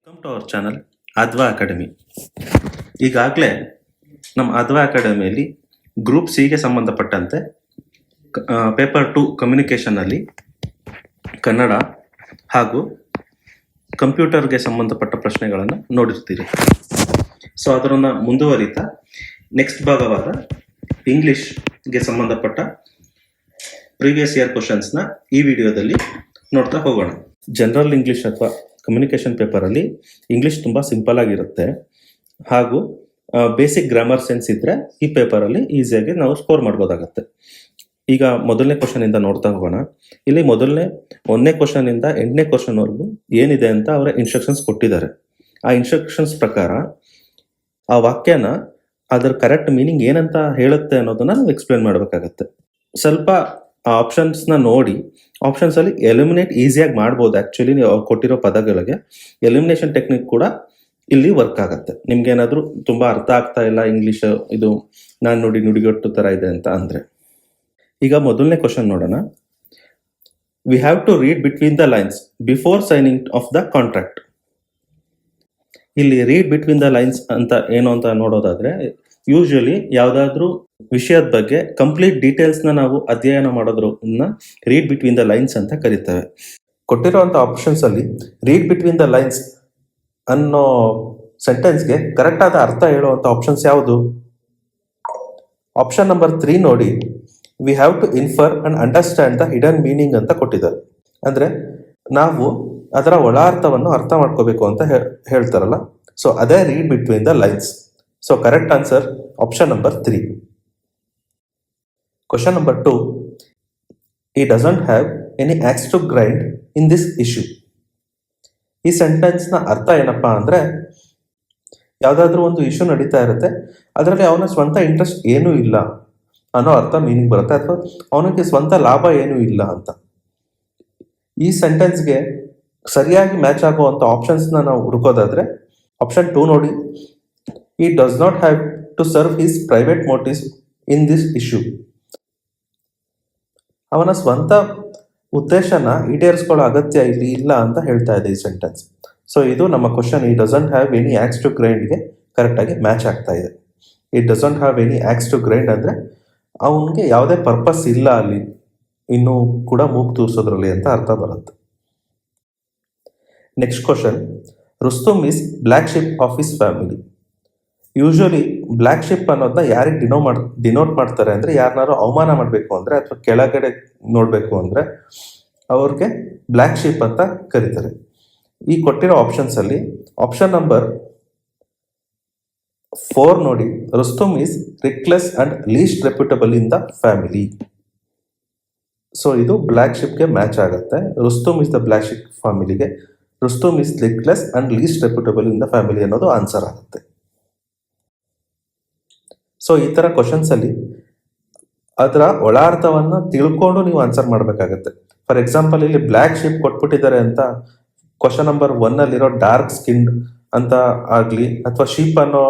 Welcome to our channel Adva academy. ಈಗಾಗಲೇ ನಮ್ಮ ಅದ್ವಾ ಅಕಾಡೆಮಿಯಲ್ಲಿ ಗ್ರೂಪ್ ಸಿಗೆ ಸಂಬಂಧಪಟ್ಟಂತೆ ಪೇಪರ್ 2 ಕಮ್ಯುನಿಕೇಷನಲ್ಲಿ ಕನ್ನಡ ಹಾಗೂ ಕಂಪ್ಯೂಟರ್ಗೆ ಸಂಬಂಧಪಟ್ಟ ಪ್ರಶ್ನೆಗಳನ್ನು ನೋಡಿರ್ತೀರಿ. ಸೊ ಅದರನ್ನು ಮುಂದುವರಿತಾ ನೆಕ್ಸ್ಟ್ ಭಾಗವಾದ ಇಂಗ್ಲಿಷ್ಗೆ ಸಂಬಂಧಪಟ್ಟ ಪ್ರೀವಿಯಸ್ ಇಯರ್ ಕ್ವಶನ್ಸ್ನ ಈ ವಿಡಿಯೋದಲ್ಲಿ ನೋಡ್ತಾ ಹೋಗೋಣ. ಜನರಲ್ ಇಂಗ್ಲಿಷ್ ಅಥವಾ ಕಮ್ಯುನಿಕೇಷನ್ ಪೇಪರಲ್ಲಿ ಇಂಗ್ಲಿಷ್ ತುಂಬ ಸಿಂಪಲ್ ಆಗಿರುತ್ತೆ ಹಾಗೂ ಬೇಸಿಕ್ ಗ್ರಾಮರ್ ಸೆನ್ಸ್ ಇದ್ದರೆ ಈ ಪೇಪರಲ್ಲಿ ಈಸಿಯಾಗಿ ನಾವು ಸ್ಕೋರ್ ಮಾಡ್ಬೋದಾಗತ್ತೆ. ಈಗ ಮೊದಲನೇ ಕ್ವಶನಿಂದ ನೋಡ್ತಾ ಹೋಗೋಣ. ಇಲ್ಲಿ ಒಂದನೇ ಕ್ವಶನಿಂದ 8ನೇ ಕ್ವಶನ್ವರೆಗೂ ಏನಿದೆ ಅಂತ ಅವರ ಇನ್ಸ್ಟ್ರಕ್ಷನ್ಸ್ ಕೊಟ್ಟಿದ್ದಾರೆ. ಆ ಇನ್ಸ್ಟ್ರಕ್ಷನ್ಸ್ ಪ್ರಕಾರ ಆ ವಾಕ್ಯನ ಅದರ ಕರೆಕ್ಟ್ ಮೀನಿಂಗ್ ಏನಂತ ಹೇಳುತ್ತೆ ಅನ್ನೋದನ್ನ ನಾವು ಎಕ್ಸ್ಪ್ಲೇನ್ ಮಾಡಬೇಕಾಗತ್ತೆ. ಸ್ವಲ್ಪ ಆ ಆಪ್ಷನ್ಸ್ನ ನೋಡಿ ಆಪ್ಷನ್ಸಲ್ಲಿ ಎಲಿಮಿನೇಟ್ ಈಸಿಯಾಗಿ ಮಾಡ್ಬೋದು. ಆ್ಯಕ್ಚುಲಿ ನೀವು ಕೊಟ್ಟಿರೋ ಪದಗಳಿಗೆ ಎಲಿಮಿನೇಷನ್ ಟೆಕ್ನಿಕ್ ಕೂಡ ಇಲ್ಲಿ ವರ್ಕ್ ಆಗುತ್ತೆ. ನಿಮ್ಗೇನಾದರೂ ತುಂಬ ಅರ್ಥ ಆಗ್ತಾ ಇಲ್ಲ ಇಂಗ್ಲೀಷ್, ಇದು ನಾನು ನೋಡಿ ನುಡಿಗಟ್ಟು ಥರ ಇದೆ ಅಂತ ಅಂದರೆ. ಈಗ ಮೊದಲನೇ ಕ್ವಶನ್ ನೋಡೋಣ. We have to read between the lines before signing of the contract. ಇಲ್ಲಿ ರೀಡ್ ಬಿಟ್ವೀನ್ ದ ಲೈನ್ಸ್ ಅಂತ ಏನು ಅಂತ ನೋಡೋದಾದ್ರೆ, ಯೂಶಲಿ ಯಾವುದಾದ್ರೂ ವಿಷಯದ ಬಗ್ಗೆ ಕಂಪ್ಲೀಟ್ ಡೀಟೇಲ್ಸ್ನ ನಾವು ಅಧ್ಯಯನ ಮಾಡೋದ್ರನ್ನ ರೀಡ್ ಬಿಟ್ವೀನ್ ದ ಲೈನ್ಸ್ ಅಂತ ಕರಿತೇವೆ. ಕೊಟ್ಟಿರುವಂಥ ಆಪ್ಷನ್ಸಲ್ಲಿ ರೀಡ್ ಬಿಟ್ವೀನ್ ದ ಲೈನ್ಸ್ ಅನ್ನೋ ಸೆಂಟೆನ್ಸ್ಗೆ ಕರೆಕ್ಟ್ ಆದ ಅರ್ಥ ಹೇಳುವಂಥ ಆಪ್ಷನ್ಸ್ ಯಾವುದು? ಆಪ್ಷನ್ ನಂಬರ್ 3 ನೋಡಿ. We have to infer and understand the hidden meaning ಅಂತ ಕೊಟ್ಟಿದ್ದಾರೆ. ಅಂದರೆ ನಾವು ಅದರ ಒಳಾರ್ಥವನ್ನು ಅರ್ಥ ಮಾಡ್ಕೋಬೇಕು ಅಂತ ಹೇಳ್ತಾರಲ್ಲ, ಸೊ ಅದೇ read between the lines. So correct answer option number 3. Question number 2. He doesn't have any axe to grind in this issue. ಈ ಸೆಂಟೆನ್ಸ್ನ ಅರ್ಥ ಏನಪ್ಪಾ ಅಂದರೆ, ಯಾವುದಾದ್ರೂ ಒಂದು ಇಶ್ಯೂ ನಡೀತಾ ಇರುತ್ತೆ, ಅದರಲ್ಲಿ ಅವನ ಸ್ವಂತ ಇಂಟ್ರೆಸ್ಟ್ ಏನೂ ಇಲ್ಲ ಅನ್ನೋ ಅರ್ಥ ಮೀನಿಂಗ್ ಬರುತ್ತೆ, ಅಥವಾ ಅವನಿಗೆ ಸ್ವಂತ ಲಾಭ ಏನೂ ಇಲ್ಲ ಅಂತ. ಈ ಸೆಂಟೆನ್ಸ್ಗೆ ಸರಿಯಾಗಿ ಮ್ಯಾಚ್ ಆಗುವಂಥ ಆಪ್ಷನ್ಸ್ನ ನಾವು ಹುಡುಕೋದಾದ್ರೆ ಆಪ್ಷನ್ 2 ನೋಡಿ. He does not have to serve his private motives in this issue. ಅವನ ಸ್ವಂತ ಉದ್ದೇಶನ ಈಡೇರಿಸ್ಕೊಳ್ಳೋ ಅಗತ್ಯ ಇಲ್ಲಿ ಇಲ್ಲ ಅಂತ ಹೇಳ್ತಾ ಇದೆ ಈ ಸೆಂಟೆನ್ಸ್. ಸೊ ಇದು ನಮ್ಮ question he doesn't have any axe to ಗ್ರೈಂಡ್ಗೆ ಕರೆಕ್ಟಾಗಿ ಮ್ಯಾಚ್ ಆಗ್ತಾ ಇದೆ. He doesn't have any axe to grind ಅಂದರೆ ಅವನಿಗೆ ಯಾವುದೇ ಪರ್ಪಸ್ ಇಲ್ಲ ಅಲ್ಲಿ ಇನ್ನೂ ಕೂಡ ಮೂಗು ತೂರಿಸೋದ್ರಲ್ಲಿ ಅಂತ ಅರ್ಥ ಬರುತ್ತೆ. Next question. Rustam is black sheep of his family. Usually black sheep ಅನ್ನೋದನ್ನ ಯಾರಿಗೆ ಡಿನೋಟ್ ಮಾಡ್ತಾರೆ ಅಂದರೆ, ಯಾರನ್ನಾರು ಅವಮಾನ ಮಾಡಬೇಕು ಅಂದರೆ ಅಥವಾ ಕೆಳಗಡೆ ನೋಡಬೇಕು ಅಂದರೆ ಅವ್ರಿಗೆ ಬ್ಲ್ಯಾಕ್ ಶಿಪ್ ಅಂತ ಕರೀತಾರೆ. ಈ ಕೊಟ್ಟಿರೋ ಆಪ್ಷನ್ಸಲ್ಲಿ ಆಪ್ಷನ್ ನಂಬರ್ 4 ನೋಡಿ. Rustam is reckless and least reputable in the family. So ಇದು ಬ್ಲ್ಯಾಕ್ ಶಿಪ್ಗೆ ಮ್ಯಾಚ್ ಆಗುತ್ತೆ. Rustam is the black sheep ಫ್ಯಾಮಿಲಿಗೆ Rustam is reckless and least reputable in the family ಅನ್ನೋದು ಆನ್ಸರ್ ಆಗುತ್ತೆ. ಸೊ ಈ ಥರ ಕ್ವಶನ್ಸಲ್ಲಿ ಅದರ ಒಳಾರ್ಥವನ್ನು ತಿಳ್ಕೊಂಡು ನೀವು ಆನ್ಸರ್ ಮಾಡಬೇಕಾಗತ್ತೆ. ಫಾರ್ ಎಕ್ಸಾಂಪಲ್ ಇಲ್ಲಿ ಬ್ಲ್ಯಾಕ್ ಶಿಪ್ ಕೊಟ್ಬಿಟ್ಟಿದ್ದಾರೆ ಅಂತ ಕ್ವಶನ್ ನಂಬರ್ 1 ಡಾರ್ಕ್ ಸ್ಕಿನ್ಡ್ ಅಂತ ಆಗಲಿ ಅಥವಾ ಶೀಪ್ ಅನ್ನೋ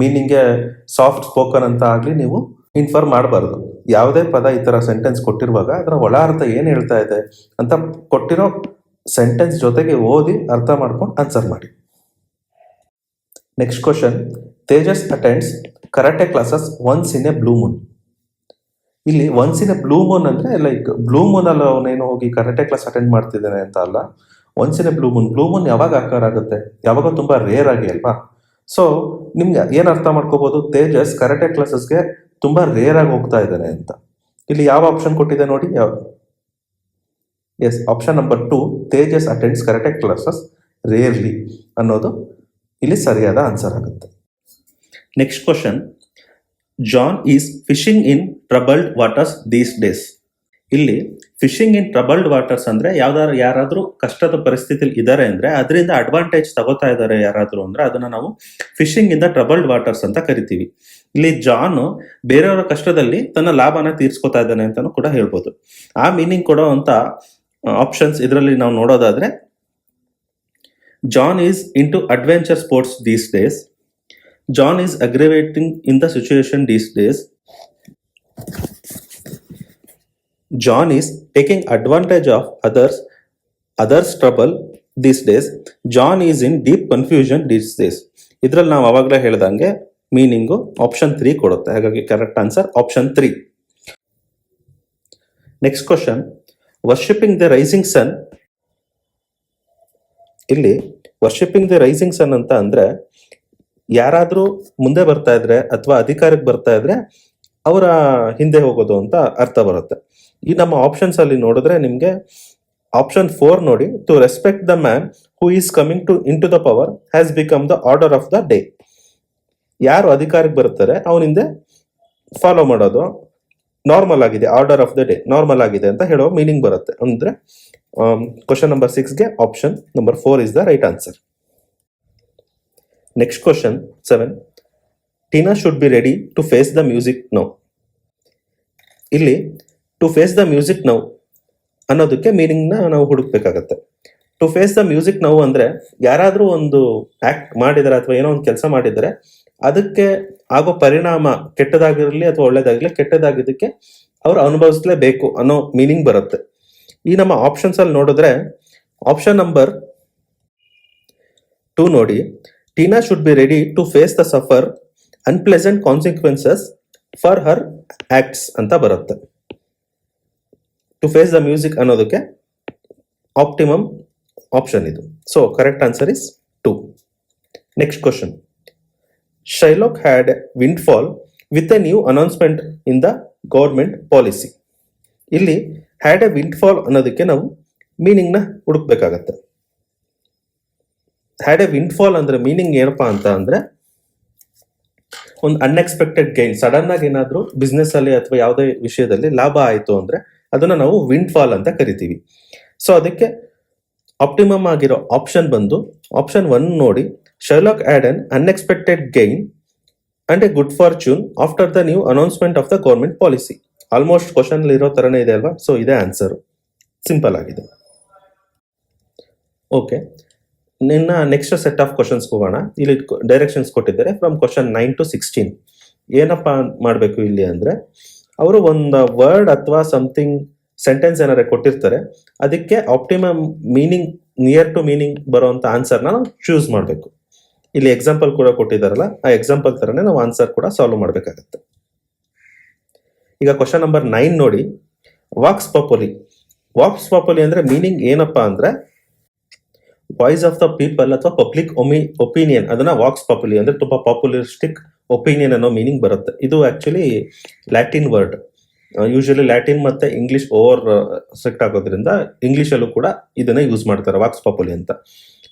ಮೀನಿಂಗ್ಗೆ ಸಾಫ್ಟ್ ಸ್ಪೋಕನ್ ಅಂತ ಆಗಲಿ ನೀವು ಇನ್ಫರ್ ಮಾಡಬಾರ್ದು. ಯಾವುದೇ ಪದ ಈ ಥರ ಸೆಂಟೆನ್ಸ್ ಕೊಟ್ಟಿರುವಾಗ ಅದರ ಒಳಾರ್ಥ ಏನು ಹೇಳ್ತಾ ಇದೆ ಅಂತ ಕೊಟ್ಟಿರೋ ಸೆಂಟೆನ್ಸ್ ಜೊತೆಗೆ ಓದಿ ಅರ್ಥ ಮಾಡ್ಕೊಂಡು ಆನ್ಸರ್ ಮಾಡಿ. Next question. Tejas attends karate classes once in a blue moon. ಇಲ್ಲಿ once in a blue moon ಅಂದರೆ ಲೈಕ್ ಬ್ಲೂ ಮೂನಲ್ಲಿ ಅವನೇನು ಹೋಗಿ ಕರಾಟೆ ಕ್ಲಾಸ್ ಅಟೆಂಡ್ ಮಾಡ್ತಿದ್ದಾನೆ ಅಂತ ಅಲ್ಲ. Once in a blue moon ಯಾವಾಗ ಆಕಾರ ಆಗುತ್ತೆ? ಯಾವಾಗ ತುಂಬ ರೇರ್ ಆಗಿ ಅಲ್ವಾ? ಸೊ ನಿಮ್ಗೆ ಏನು ಅರ್ಥ ಮಾಡ್ಕೋಬಹುದು, ತೇಜಸ್ ಕರಾಟೆ ಕ್ಲಾಸಸ್ಗೆ ತುಂಬ ರೇರ್ ಆಗಿ ಹೋಗ್ತಾ ಇದ್ದಾನೆ ಅಂತ. ಇಲ್ಲಿ ಯಾವ ಆಪ್ಷನ್ ಕೊಟ್ಟಿದೆ ನೋಡಿ. Yes, option number 2 Tejas attends karate classes rarely ಅನ್ನೋದು ಇಲ್ಲಿ ಸರಿಯಾದ ಆನ್ಸರ್ ಆಗುತ್ತೆ. Next question. John is fishing in troubled waters these days. ಇಲ್ಲಿ ಫಿಶಿಂಗ್ ಇನ್ ಟ್ರಬಲ್ಡ್ ವಾಟರ್ಸ್ ಅಂದರೆ ಯಾರಾದರೂ ಕಷ್ಟದ ಪರಿಸ್ಥಿತಿಲಿ ಇದ್ದಾರೆ ಅಂದರೆ ಅದರಿಂದ ಅಡ್ವಾಂಟೇಜ್ ತಗೋತಾ ಇದ್ದಾರೆ ಯಾರಾದರೂ ಅಂದರೆ ಅದನ್ನು ನಾವು fishing in the troubled waters ಅಂತ ಕರಿತೀವಿ. ಇಲ್ಲಿ ಜಾನು ಬೇರೆಯವರ ಕಷ್ಟದಲ್ಲಿ ತನ್ನ ಲಾಭನ ತೀರ್ಸ್ಕೊತಾ ಇದ್ದಾನೆ ಅಂತಲೂ ಕೂಡ ಹೇಳ್ಬೋದು. ಆ ಮೀನಿಂಗ್ ಕೊಡೋವಂಥ ಆಪ್ಷನ್ಸ್ ಇದರಲ್ಲಿ ನಾವು ನೋಡೋದಾದ್ರೆ, John is into adventure sports these days. John is aggravating in the situation these days. John is taking advantage of others trouble these days. John is in deep confusion these days. ಇದ್ರಲ್ಲಿ ನಾವು ಅವಾಗಲೇ ಹೇಳ್ದಂಗೆ meaning option 3 ಕೊಡುತ್ತೆ. ಹಾಗಾಗಿ correct answer option 3. Next question, worshipping the rising sun. ಇಲ್ಲಿ worshipping the rising ಸನ್ ಅಂತ ಅಂದ್ರೆ ಯಾರಾದ್ರೂ ಮುಂದೆ ಬರ್ತಾ ಇದ್ರೆ ಅಥವಾ ಅಧಿಕಾರಕ್ಕೆ ಬರ್ತಾ ಇದ್ರೆ ಅವರ ಹಿಂದೆ ಹೋಗೋದು ಅಂತ ಅರ್ಥ ಬರುತ್ತೆ. ಈ ನಮ್ಮ ಆಪ್ಷನ್ಸ್ ಅಲ್ಲಿ ನೋಡಿದ್ರೆ ನಿಮ್ಗೆ ಆಪ್ಷನ್ 4 ನೋಡಿ, to respect the man who is coming in to the power has become the order of the day. ಯಾರು ಅಧಿಕಾರಕ್ಕೆ ಬರ್ತಾರೆ ಅವನಿಂದ ಫಾಲೋ ಮಾಡೋದು ನಾರ್ಮಲ್ ಆಗಿದೆ, order of the day normal ಆಗಿದೆ ಅಂತ ಹೇಳೋ ಮೀನಿಂಗ್ ಬರುತ್ತೆ. ಅಂದ್ರೆ ಕ್ವಶನ್ ನಂಬರ್ 6ಗೆ option number 4 is the right answer. Next question 7, Tina should be ready to face the music now. ಇಲ್ಲಿ to face the music now ಅನ್ನೋದಕ್ಕೆ meaning ನಾವು ಹುಡುಕ್ಬೇಕಾಗತ್ತೆ. To face the music now ಅಂದ್ರೆ ಯಾರಾದ್ರೂ ಒಂದು ಆಕ್ಟ್ ಮಾಡಿದರೆ ಅಥವಾ ಏನೋ ಒಂದು ಕೆಲಸ ಮಾಡಿದರೆ ಅದಕ್ಕೆ ಆಗೋ ಪರಿಣಾಮ ಕೆಟ್ಟದಾಗಿರಲಿ ಅಥವಾ ಒಳ್ಳೇದಾಗಿರ್ಲಿ, ಕೆಟ್ಟದಾಗಿದ್ದಕ್ಕೆ ಅವ್ರು ಅನುಭವಿಸ್ಲೇಬೇಕು ಅನ್ನೋ ಮೀನಿಂಗ್ ಬರುತ್ತೆ. ಈ ನಮ್ಮ ಆಪ್ಷನ್ಸ್ ಅಲ್ಲಿ ನೋಡಿದ್ರೆ ಆಪ್ಷನ್ ನಂಬರ್ 2 ನೋಡಿ, Tina should be ready to face the suffer unpleasant consequences for her acts ಅಂತ ಬರುತ್ತೆ. ಟು ಫೇಸ್ ದ ಮ್ಯೂಸಿಕ್ ಅನ್ನೋದಕ್ಕೆ ಆಪ್ಟಿಮಮ್ ಆಪ್ಷನ್ ಇದು. So correct answer is 2. Next question, Shylock had windfall with a new announcement in the government policy. ಇಲ್ಲಿ had a windfall ಅನ್ನೋದಕ್ಕೆ ನಾವು ಮೀನಿಂಗ್ನ ಹುಡುಕ್ಬೇಕಾಗತ್ತೆ. Had a ವಿಂಡ್ಫಾಲ್ ಅಂದ್ರೆ meaning ಏನಪ್ಪಾ ಅಂತ ಅಂದ್ರೆ ಒಂದು ಅನ್ಎಕ್ಸ್ಪೆಕ್ಟೆಡ್ ಗೈನ್, ಸಡನ್ ಆಗಿ ಏನಾದ್ರೂ ಬಿಸ್ನೆಸ್ ಅಲ್ಲಿ ಅಥವಾ ಯಾವುದೇ ವಿಷಯದಲ್ಲಿ ಲಾಭ ಆಯಿತು ಅಂದ್ರೆ ಅದನ್ನ ನಾವು ವಿಂಡ್ಫಾಲ್ ಅಂತ ಕರಿತೀವಿ. ಸೊ ಅದಕ್ಕೆ ಆಪ್ಟಿಮಮ್ ಆಗಿರೋ ಆಪ್ಷನ್ ಬಂದು ಆಪ್ಷನ್ 1 ನೋಡಿ, Shylock had an unexpected gain and a good fortune after the new announcement of the government policy. Almost question ಇರೋ ತರನೇ ಇದೆ ಅಲ್ವಾ? ಸೊ ಇದೇ ಆನ್ಸರ್, ಸಿಂಪಲ್ ಆಗಿದೆ. ಓಕೆ, ನಿನ್ನ ನೆಕ್ಸ್ಟ್ ಸೆಟ್ ಆಫ್ ಕ್ವಶನ್ಸ್ ಹೋಗೋಣ. ಇಲ್ಲಿ ಡೈರೆಕ್ಷನ್ಸ್ ಕೊಟ್ಟಿದ್ದಾರೆ ಫ್ರಮ್ ಕ್ವಶನ್ 9 to 16. ಏನಪ್ಪಾ ಮಾಡಬೇಕು ಇಲ್ಲಿ ಅಂದ್ರೆ, ಅವರು ಒಂದು ವರ್ಡ್ ಅಥವಾ ಸಮಥಿಂಗ್ ಸೆಂಟೆನ್ಸ್ ಏನಾರ ಕೊಟ್ಟಿರ್ತಾರೆ, ಅದಕ್ಕೆ optimum meaning near to meaning ಬರುವಂತ ಆನ್ಸರ್ನ ನಾವು ಚೂಸ್ ಮಾಡಬೇಕು. ಇಲ್ಲಿ ಎಕ್ಸಾಂಪಲ್ ಕೂಡ ಕೊಟ್ಟಿದ್ದಾರಲ್ಲ, ಆ ಎಕ್ಸಾಂಪಲ್ ತರನೇ ನಾವು ಆನ್ಸರ್ ಕೂಡ ಸಾಲ್ವ್ ಮಾಡಬೇಕಾಗತ್ತೆ. ಈಗ ಕ್ವಶನ್ ನಂಬರ್ 9 ನೋಡಿ, ವಾಕ್ಸ್ ಪಾಪುಲಿ. ವಾಕ್ಸ್ ಪಾಪುಲಿ ಅಂದ್ರೆ ಮೀನಿಂಗ್ ಏನಪ್ಪಾ ಅಂದ್ರೆ ವಾಯ್ಸ್ ಆಫ್ ದ ಪೀಪಲ್ ಅಥವಾ ಪಬ್ಲಿಕ್ ಒಪಿನಿಯನ್, ಅದನ್ನ ವಾಕ್ಸ್ ಪಾಪುಲಿ ಅಂದ್ರೆ ತುಂಬಾ ಪಾಪ್ಯುಲಿಸ್ಟಿಕ್ ಒಪಿನಿಯನ್ ಅನ್ನೋ ಮೀನಿಂಗ್ ಬರುತ್ತೆ. ಇದು actually Latin word. Usually Latin ಮತ್ತೆ ಇಂಗ್ಲಿಷ್ ಓವರ್ ಸೆಕ್ಟ್ ಆಗೋದ್ರಿಂದ ಇಂಗ್ಲಿಷ್ ಅಲ್ಲೂ ಕೂಡ ಇದನ್ನ ಯೂಸ್ ಮಾಡ್ತಾರೆ, ವಾಕ್ಸ್ ಪಾಪುಲಿ ಅಂತ.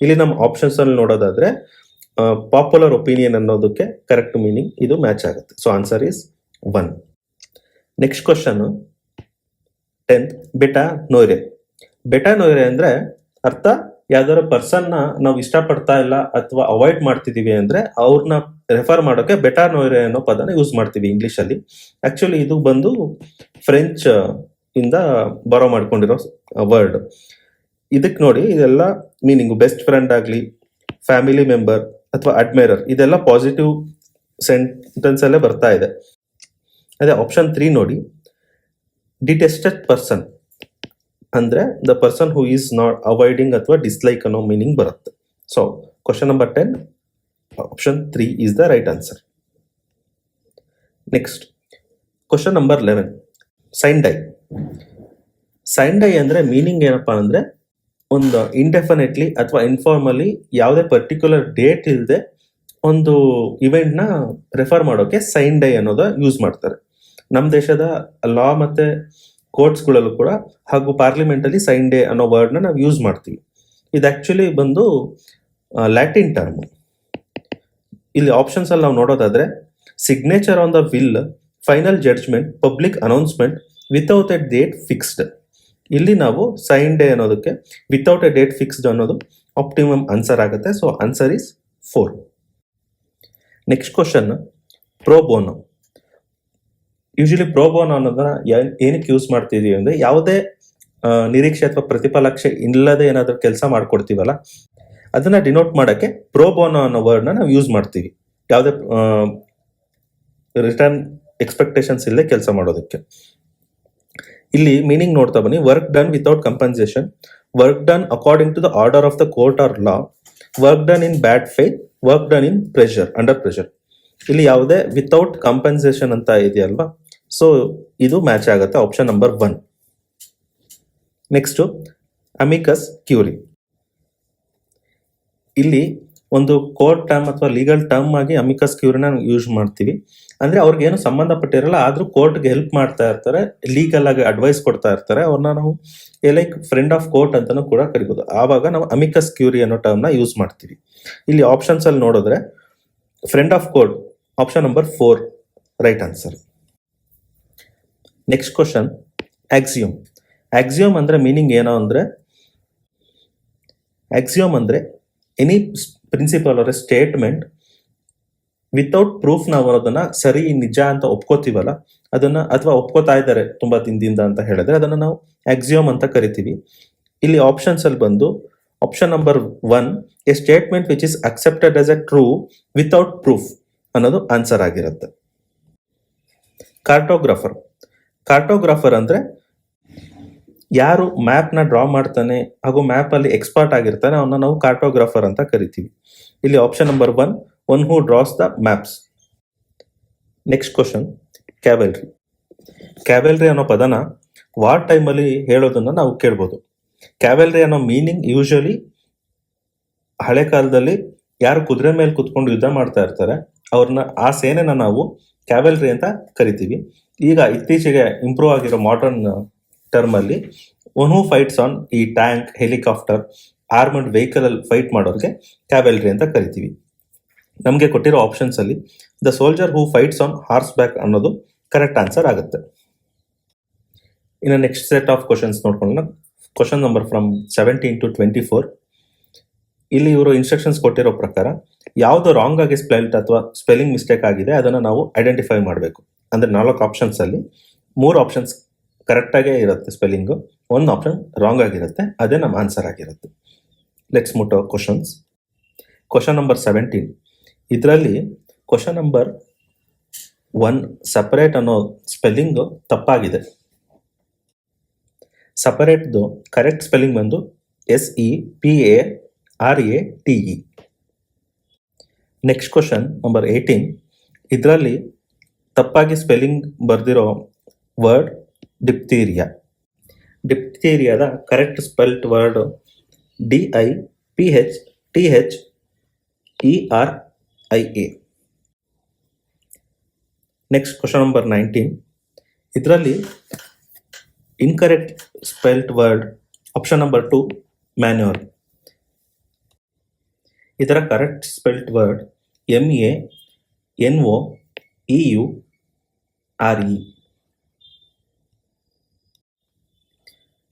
ಇಲ್ಲಿ ನಮ್ಮ ಆಪ್ಷನ್ಸ್ ಅಲ್ಲಿ ನೋಡೋದಾದ್ರೆ ಪಾಪ್ಯುಲರ್ ಒಪಿನಿಯನ್ ಅನ್ನೋದಕ್ಕೆ ಕರೆಕ್ಟ್ ಮೀನಿಂಗ್ ಇದು ಮ್ಯಾಚ್ ಆಗುತ್ತೆ. So answer is 1. Next question 10th, bete noire. Bete noire ಅಂದ್ರೆ ಅರ್ಥ, ಯಾವ್ದಾದ್ರು ಪರ್ಸನ್ ನಾವು ಇಷ್ಟಪಡ್ತಾ ಇಲ್ಲ ಅಥವಾ ಅವಾಯ್ಡ್ ಮಾಡ್ತಿದೀವಿ ಅಂದ್ರೆ ಅವ್ರನ್ನ ರೆಫರ್ ಮಾಡೋಕೆ ಬೆಟಾ ನೋಯ್ರೆ ಅನ್ನೋ ಪದನ ಯೂಸ್ ಮಾಡ್ತೀವಿ ಇಂಗ್ಲಿಷ್ ಅಲ್ಲಿ. ಆಕ್ಚುಲಿ ಇದು ಬಂದು ಫ್ರೆಂಚ್ ಇಂದ ಬರೋ ಮಾಡ್ಕೊಂಡಿರೋ ವರ್ಡ್. ಇದಕ್ಕೆ ನೋಡಿ, ಇದೆಲ್ಲ ಮೀನಿಂಗು ಬೆಸ್ಟ್ ಫ್ರೆಂಡ್ ಆಗ್ಲಿ, ಫ್ಯಾಮಿಲಿ ಮೆಂಬರ್ ಅಥವಾ ಅಡ್ಮೈರರ್, ಇದೆಲ್ಲ ಪಾಸಿಟಿವ್ ಸೆಂಟೆನ್ಸ್ ಅಲ್ಲೇ ಬರ್ತಾ ಇದೆ. ಅದೇ ಆಪ್ಷನ್ 3 ನೋಡಿ, ಡಿಟೆಸ್ಟೆಡ್ ಪರ್ಸನ್ ಅಂದ್ರೆ the person who is not avoiding ಅಥವಾ ಡಿಸ್ಲೈಕ್ ಅನ್ನೋ ಮೀನಿಂಗ್ ಬರುತ್ತೆ. So question number 10 option 3 is the right answer. Next question number 11, sine die. Sine die ಅಂದ್ರೆ ಮೀನಿಂಗ್ ಏನಪ್ಪಾ ಅಂದ್ರೆ ಒಂದು ಇಂಡೆಫಿನೆಟ್ಲಿ ಅಥವಾ ಇನ್ಫಾರ್ಮಲಿ ಯಾವುದೇ ಪರ್ಟಿಕ್ಯುಲರ್ ಡೇಟ್ ಇಲ್ಲದೆ ಒಂದು ಇವೆಂಟ್ ನ ರೆಫರ್ ಮಾಡೋಕೆ ಸೈನ್ ಡೈ ಅನ್ನೋದ ಯೂಸ್ ಮಾಡ್ತಾರೆ. ನಮ್ಮ ದೇಶದ ಲಾ ಮತ್ತೆ ಕೋರ್ಟ್ಸ್ಗಳಲ್ಲೂ ಕೂಡ ಹಾಗೂ ಪಾರ್ಲಿಮೆಂಟ್ ಅಲ್ಲಿ ಸೈನ್ ಡೇ ಅನ್ನೋ ವರ್ಡ್ನ ನಾವು ಯೂಸ್ ಮಾಡ್ತೀವಿ. ಇದು ಆಕ್ಚುಲಿ ಬಂದು ಲ್ಯಾಟಿನ್ ಟರ್ಮ್. ಇಲ್ಲಿ ಆಪ್ಷನ್ಸ್ ಅಲ್ಲಿ ನಾವು ನೋಡೋದಾದ್ರೆ signature on the will, final judgement, public announcement, without a date fixed. ಇಲ್ಲಿ ನಾವು ಸೈನ್ ಡೇ ಅನ್ನೋದಕ್ಕೆ ವಿತೌಟ್ ಎ ಡೇಟ್ ಫಿಕ್ಸ್ಡ್ ಅನ್ನೋದು ಆಪ್ಟಿಮಮ್ ಆನ್ಸರ್ ಆಗುತ್ತೆ. So answer is 4. Next question, pro bono. Usually pro bono ಅನ್ನೋದನ್ನ ಏನಕ್ಕೆ ಯೂಸ್ ಮಾಡ್ತಿದೀವಿ ಅಂದ್ರೆ ಯಾವುದೇ ನಿರೀಕ್ಷೆ ಅಥವಾ ಪ್ರತಿಫಲಾಕ್ಷೆ ಇಲ್ಲದೆ ಏನಾದ್ರೂ ಕೆಲಸ ಮಾಡ್ಕೊಡ್ತೀವಲ್ಲ ಅದನ್ನ ಡಿನೋಟ್ ಮಾಡಕ್ಕೆ ಪ್ರೋ ಬೋನೋ ಅನ್ನೋ ವರ್ಡ್ನ ನಾವು ಯೂಸ್ ಮಾಡ್ತೀವಿ, ಯಾವುದೇ ರಿಟರ್ನ್ ಎಕ್ಸ್ಪೆಕ್ಟೇಷನ್ಸ್ ಇಲ್ಲದೆ ಕೆಲಸ ಮಾಡೋದಕ್ಕೆ. ಇಲ್ಲಿ ಮೀನಿಂಗ್ ನೋಡ್ತಾ ಬನ್ನಿ. Work done without compensation, work done according to the order of the court or law, work done in bad faith, work done in pressure, under pressure. ಇಲ್ಲಿ ಯಾವುದೇ ವಿತೌಟ್ ಕಂಪನ್ಸೇಷನ್ ಅಂತ ಇದೆಯಲ್ವಾ, ಸೊ ಇದು ಮ್ಯಾಚ್ ಆಗುತ್ತೆ option number 1. Next amicus curiae. ಇಲ್ಲಿ ಒಂದು court term ಅಥವಾ legal term ಆಗಿ ಅಮಿಕಸ್ ಕ್ಯೂರಿನ ಯೂಸ್ ಮಾಡ್ತೀವಿ. ಅಂದ್ರೆ ಅವ್ರಿಗೆ ಏನು ಸಂಬಂಧಪಟ್ಟಿರಲ್ಲ, ಆದ್ರೂ ಕೋರ್ಟ್ಗೆ ಹೆಲ್ಪ್ ಮಾಡ್ತಾ ಇರ್ತಾರೆ, ಲೀಗಲ್ ಆಗಿ ಅಡ್ವೈಸ್ ಕೊಡ್ತಾ ಇರ್ತಾರೆ. ಅವ್ರನ್ನ ನಾವು ಲೈಕ್ ಫ್ರೆಂಡ್ ಆಫ್ ಕೋರ್ಟ್ ಅಂತಾನೂ ಕೂಡ ಕರಿಬಹುದು. ಆವಾಗ ನಾವು ಅಮಿಕಸ್ ಕ್ಯೂರಿ ಅನ್ನೋ ಟರ್ಮ್ನ ಯೂಸ್ ಮಾಡ್ತೀವಿ. ಇಲ್ಲಿ ಆಪ್ಷನ್ಸ್ ಅಲ್ಲಿ ನೋಡಿದ್ರೆ friend of court option number 4 right answer. Next question, axiom. Axiom ಅಂದ್ರೆ ಮೀನಿಂಗ್ ಏನೋ ಅಂದ್ರೆ, ಆಕ್ಸಿಯೋಮ್ ಅಂದ್ರೆ ಎನಿ ಪ್ರಿನ್ಸಿಪಲ್ ಅವರ ಸ್ಟೇಟ್ಮೆಂಟ್ ವಿತೌಟ್ ಪ್ರೂಫ್ ನಾವು ಅದನ್ನ ಸರಿ ನಿಜ ಅಂತ ಒಪ್ಕೋತೀವಲ್ಲ ಅದನ್ನ, ಅಥವಾ ಒಪ್ಕೋತಾ ಇದ್ದಾರೆ ತುಂಬಾ ದಿನದಿಂದ ಅಂತ ಹೇಳಿದ್ರೆ ಅದನ್ನ ನಾವು ಆಕ್ಸಿಯೋಮ್ ಅಂತ ಕರಿತೀವಿ. ಇಲ್ಲಿ ಆಪ್ಷನ್ಸ್ ಅಲ್ಲಿ ಬಂದು option number 1 A statement which is accepted as A true without proof ಅನ್ನೋದು ಆನ್ಸರ್ ಆಗಿರುತ್ತೆ. ಕಾರ್ಟೋಗ್ರಾಫರ್. ಕಾರ್ಟೋಗ್ರಾಫರ್ ಅಂದ್ರೆ ಯಾರು ಮ್ಯಾಪ್ ನ ಡ್ರಾ ಮಾಡ್ತಾನೆ ಹಾಗೂ ಮ್ಯಾಪ್ ಅಲ್ಲಿ ಎಕ್ಸ್ಪರ್ಟ್ ಆಗಿರ್ತಾನೆ ಅವನ್ನ ನಾವು ಕಾರ್ಟೋಗ್ರಾಫರ್ ಅಂತ ಕರಿತೀವಿ. ಇಲ್ಲಿ option number 1 one who draws the maps. Next question, cavalry. Cavalry ಅನ್ನೋ ಪದನ ವಾರ್ ಟೈಮ್ ಅಲ್ಲಿ ಹೇಳೋದನ್ನ ನಾವು ಕೇಳ್ಬೋದು. ಕ್ಯಾವೆಲ್ರಿ ಅನ್ನೋ ಮೀನಿಂಗ್ ಯೂಶಲಿ ಹಳೆ ಕಾಲದಲ್ಲಿ ಯಾರು ಕುದುರೆ ಮೇಲೆ ಕುತ್ಕೊಂಡು ಯುದ್ಧ ಮಾಡ್ತಾ ಇರ್ತಾರೆ ಅವ್ರನ್ನ, ಆ ಸೇನೆನ ನಾವು ಕ್ಯಾವೆಲ್ರಿ ಅಂತ ಕರಿತೀವಿ. ಈಗ ಇತ್ತೀಚೆಗೆ ಇಂಪ್ರೂವ್ ಆಗಿರೋ ಮಾಡರ್ನ್ ಟರ್ಮ್ ಅಲ್ಲಿ ಒನ್ ಹೂ ಫೈಟ್ಸ್ ಆನ್ ಈ ಟ್ಯಾಂಕ್, ಹೆಲಿಕಾಪ್ಟರ್, ಆರ್ಮಡ್ ವೆಹಿಕಲ್ ಅಲ್ಲಿ ಫೈಟ್ ಮಾಡೋರಿಗೆ ಕ್ಯಾವೆಲ್ರಿ ಅಂತ ಕರಿತೀವಿ. ನಮಗೆ ಕೊಟ್ಟಿರೋ ಆಪ್ಷನ್ಸ್ ಅಲ್ಲಿ the soldier who fights on horse back ಅನ್ನೋದು ಕರೆಕ್ಟ್ ಆನ್ಸರ್ ಆಗುತ್ತೆ. ಇನ್ನು ನೆಕ್ಸ್ಟ್ ಸೆಟ್ ಆಫ್ ಕ್ವಶನ್ಸ್ ನೋಡ್ಕೊಳ್ಳೋಣ. Question number from 17 to 24. ಇಲ್ಲಿ ಇವರು ಇನ್ಸ್ಟ್ರಕ್ಷನ್ಸ್ ಕೊಟ್ಟಿರೋ ಪ್ರಕಾರ ಯಾವುದು ರಾಂಗ್ ಆಗಿ ಸ್ಪೆಲ್ಟ್ ಅಥವಾ ಸ್ಪೆಲ್ಲಿಂಗ್ ಮಿಸ್ಟೇಕ್ ಆಗಿದೆ ಅದನ್ನ ನಾವು ಐಡೆಂಟಿಫೈ ಮಾಡಬೇಕು. ಅಂದ್ರೆ 4 ಆಪ್ಷನ್ಸ್ ಅಲ್ಲಿ 3 ಆಪ್ಷನ್ಸ್ ಕರೆಕ್ಟ್ ಆಗೇ ಇರುತ್ತೆ ಸ್ಪೆಲ್ಲಿಂಗು, 1 ಆಪ್ಷನ್ ರಾಂಗ್ ಆಗಿರುತ್ತೆ, ಅದೇ ನಮ್ಮ ಆನ್ಸರ್ ಆಗಿರುತ್ತೆ. Let's move to questions. Question number 17. ಇದರಲ್ಲಿ ಕ್ವಶನ್ ನಂಬರ್ 1 ಸಪರೇಟ್ ಅನ್ನೋ ಸ್ಪೆಲ್ಲಿಂಗ್ ತಪ್ಪಾಗಿದೆ. ಸಪರೇಟ್ದು ಕರೆಕ್ಟ್ ಸ್ಪೆಲ್ಲಿಂಗ್ ಬಂದು SEPARATE. Next question number 18. ಇದರಲ್ಲಿ ತಪ್ಪಾಗಿ ಸ್ಪೆಲ್ಲಿಂಗ್ ಬರ್ದಿರೋ ವರ್ಡ್ ಡಿಪ್ತೀರಿಯಾ. ಡಿಪ್ತೀರಿಯಾದ correct spelt word DIPHTHERIA. Next question number 19. ಇದರಲ್ಲಿ incorrect spelt word option number 2 manure. ಇದರ correct spelt word MANOEURE.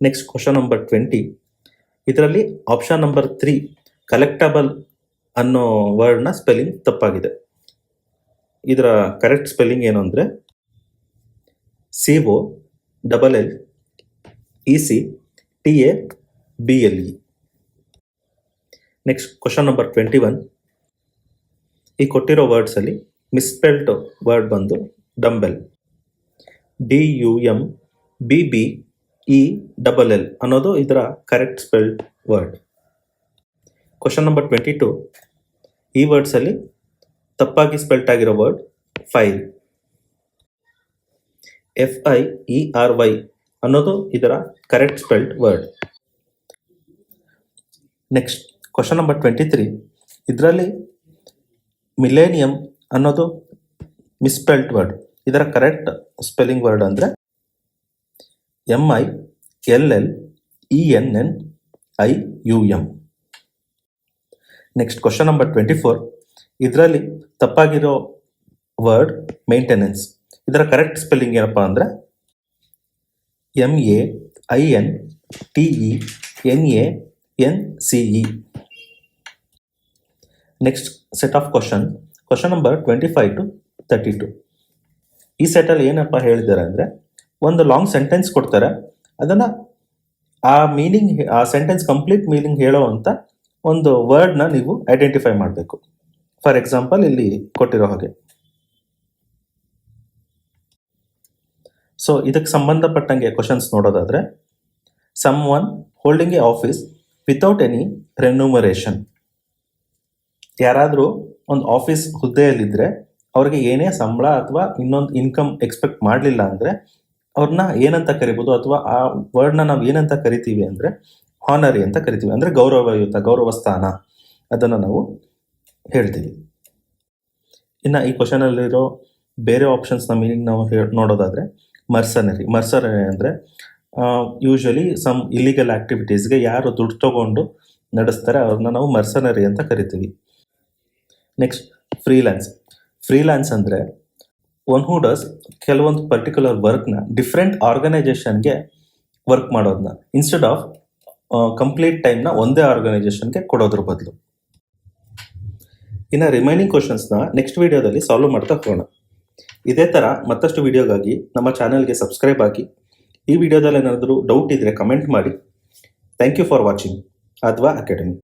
Next question number 20. ಇದರಲ್ಲಿ ಆಪ್ಷನ್ ನಂಬರ್ 3 ಕಲೆಕ್ಟಬಲ್ ಅನ್ನೋ ವರ್ಡ್ನ spelling ತಪ್ಪಾಗಿದೆ. ಇದರ ಕರೆಕ್ಟ್ ಸ್ಪೆಲ್ಲಿಂಗ್ ಏನು ಅಂದರೆ COLLECTABLE. Next question number 21. ಈ ಕೊಟ್ಟಿರೋ ವರ್ಡ್ಸ್ ಅಲ್ಲಿ ಮಿಸ್ಸ್ಪೆಲ್ಟ್ ವರ್ಡ್ ಬಂದು ಡಂಬೆಲ್. DUMBBELL ಅನ್ನೋದು ಇದರ correct spelled word. Question number 22. ಈ ವರ್ಡ್ಸ್ ಅಲ್ಲಿ ತಪ್ಪಾಗಿ ಸ್ಪೆಲ್ಟ್ ಆಗಿರೋ ವರ್ಡ್ ಫೈಲ್. FIERY ಅನ್ನೋದು ಇದರ correct spelled word. Next question number 23. ಇದರಲ್ಲಿ ಮಿಲೇನಿಯಂ ಅನ್ನೋದು ಮಿಸ್ಸ್ಪೆಲ್ಟ್ ವರ್ಡ್. ಇದರ ಕರೆಕ್ಟ್ ಸ್ಪೆಲ್ಲಿಂಗ್ ವರ್ಡ್ ಅಂದರೆ MILLENNIUM. Next question number 24. ಇದರಲ್ಲಿ ತಪ್ಪಾಗಿರೋ ವರ್ಡ್ ಮೇಂಟೆನೆನ್ಸ್. ಇದರ ಕರೆಕ್ಟ್ ಸ್ಪೆಲ್ಲಿಂಗ್ ಏನಪ್ಪಾ ಅಂದರೆ MAINTENANCE. Next set of question number 25 to 32. ಈ ಸೆಟಲ್ಲಿ ಏನಪ್ಪ ಹೇಳಿದ್ದಾರೆ ಅಂದರೆ ಒಂದು ಲಾಂಗ್ ಸೆಂಟೆನ್ಸ್ ಕೊಡ್ತಾರೆ, ಅದನ್ನು ಆ ಮೀನಿಂಗ್, ಆ ಸೆಂಟೆನ್ಸ್ ಕಂಪ್ಲೀಟ್ ಮೀನಿಂಗ್ ಹೇಳೋ ಅಂತ ಒಂದು ವರ್ಡ್ನ ನೀವು ಐಡೆಂಟಿಫೈ ಮಾಡಬೇಕು. ಫಾರ್ ಎಕ್ಸಾಂಪಲ್ ಇಲ್ಲಿ ಕೊಟ್ಟಿರೋ ಹಾಗೆ ಸೊ ಇದಕ್ಕೆ ಸಂಬಂಧಪಟ್ಟಂಗೆ ಕ್ವಶನ್ಸ್ ನೋಡೋದಾದ್ರೆ, someone holding a office without any remuneration. ಯಾರಾದರೂ ಒಂದು ಆಫೀಸ್ ಹುದ್ದೆಯಲ್ಲಿದ್ದರೆ ಅವ್ರಿಗೆ ಏನೇ ಸಂಬಳ ಅಥವಾ ಇನ್ನೊಂದು ಇನ್ಕಮ್ ಎಕ್ಸ್ಪೆಕ್ಟ್ ಮಾಡಲಿಲ್ಲ ಅಂದರೆ ಅವ್ರನ್ನ ಏನಂತ ಕರಿಬೋದು, ಅಥವಾ ಆ ವರ್ಡ್ನ ನಾವು ಏನಂತ ಕರಿತೀವಿ ಅಂದರೆ ಹಾನರಿ ಅಂತ ಕರಿತೀವಿ. ಅಂದರೆ ಗೌರವಯುತ, ಗೌರವ ಸ್ಥಾನ, ಅದನ್ನು ನಾವು ಹೇಳ್ತೀವಿ. ಇನ್ನು ಈ ಕ್ವಶನಲ್ಲಿರೋ ಬೇರೆ ಆಪ್ಷನ್ಸ್ನ ಮೀನಿಂಗ್ ನಾವು ನೋಡೋದಾದರೆ, ಮರ್ಸನರಿ ಅಂದರೆ ಯೂಶ್ವಲಿ ಸಮ್ ಇಲ್ಲಿಗಲ್ ಆ್ಯಕ್ಟಿವಿಟೀಸ್ಗೆ ಯಾರು ದುಡ್ಡು ತಗೊಂಡು ನಡೆಸ್ತಾರೆ ಅವ್ರನ್ನ ನಾವು ಮರ್ಸನರಿ ಅಂತ ಕರಿತೀವಿ. ನೆಕ್ಸ್ಟ್ ಫ್ರೀಲ್ಯಾನ್ಸ್ ಅಂದರೆ ಒನ್ ಹೂ ಡಸ್ ಕೆಲವೊಂದು ಪರ್ಟಿಕ್ಯುಲರ್ ವರ್ಕ್ನ ಡಿಫ್ರೆಂಟ್ ಆರ್ಗನೈಜೇಷನ್ಗೆ ವರ್ಕ್ ಮಾಡೋದನ್ನ ಇನ್ಸ್ಟೆಡ್ ಆಫ್ ಕಂಪ್ಲೀಟ್ ಟೈಮ್ನ ಒಂದೇ ಆರ್ಗನೈಜೇಷನ್ಗೆ ಕೊಡೋದ್ರ ಬದಲು. ಇನ್ನು ರಿಮೈನಿಂಗ್ ಕ್ವಶನ್ಸ್ನ ನೆಕ್ಸ್ಟ್ ವಿಡಿಯೋದಲ್ಲಿ ಸಾಲ್ವ್ ಮಾಡ್ತಾ ಹೋಗೋಣ. ಇದೇ ಥರ ಮತ್ತಷ್ಟು ವಿಡಿಯೋಗಾಗಿ ನಮ್ಮ ಚಾನಲ್ಗೆ ಸಬ್ಸ್ಕ್ರೈಬ್ ಆಗಿ. ಈ ವಿಡಿಯೋದಲ್ಲಿ ಏನಾದರೂ ಡೌಟ್ ಇದ್ದರೆ ಕಮೆಂಟ್ ಮಾಡಿ. Thank you for watching Adva academy.